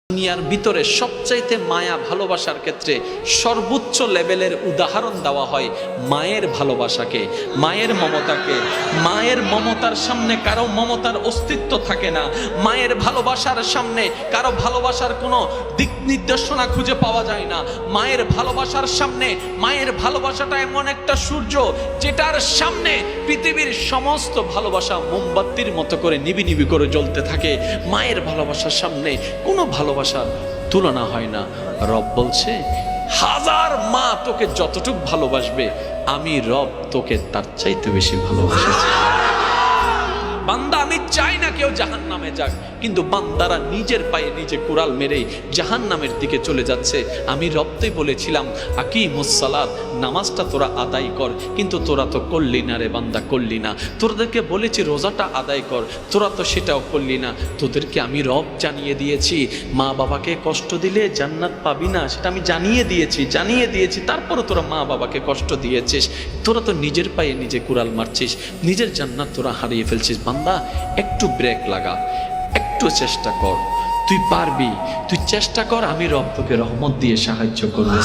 দুনিয়ার ভিতরে সবচাইতে মায়া ভালোবাসার ক্ষেত্রে সর্বোচ্চ লেভেলের উদাহরণ দেওয়া হয় মায়ের ভালোবাসাকে, মায়ের মমতাকে। মায়ের মমতার সামনে কারো মমতার অস্তিত্ব থাকে না। মায়ের ভালোবাসার সামনে কারো ভালোবাসার কোনো দিক নির্দেশনা খুঁজে পাওয়া যায় না। মায়ের ভালোবাসার সামনে, মায়ের ভালোবাসাটা এমন একটা সূর্য যেটার সামনে পৃথিবীর সমস্ত ভালোবাসা মোমবাতির মতো করে নিবি নিবি করে জ্বলতে থাকে। মায়ের ভালোবাসার সামনে কোনো ভালোবাসার তুলনা হয় না। রব বলছে, হাজার মা তোকে যতটুকু ভালোবাসবে, আমি রব তোকে তার চাইতে বেশি ভালোবাসেছি। বান্দা, আমি চাই না কেউ জাহান্নামে যাক, কিন্তু বান্দারা নিজের পায়ে নিজে কুড়াল মেরে জাহান্নামের দিকে চলে যাচ্ছে। আমি রবতেই বলেছিলাম, আকিমুস সালাত, নামাজটা তোরা আদায় কর, কিন্তু তোরা তো করলি না রে বান্দা, করলি না। তোদেরকে বলেছি রোজাটা আদায় কর, তোরা তো সেটাও করলি না। তোদেরকে আমি রব জানিয়ে দিয়েছি, মা বাবাকে কষ্ট দিলে জান্নাত পাবি না, সেটা আমি জানিয়ে দিয়েছি। তারপরে তোরা মা বাবাকে কষ্ট দিয়েছিস। তোরা তো নিজের পায়ে নিজে কুড়াল মারছিস, নিজের জান্নাত তোরা হারিয়ে ফেলছিস। বান্দা, একটু ব্রেক লাগা, একটু চেষ্টা কর, তুই পারবি, তুই চেষ্টা কর, আমি রব তোকে রহমত দিয়ে সাহায্য করবো।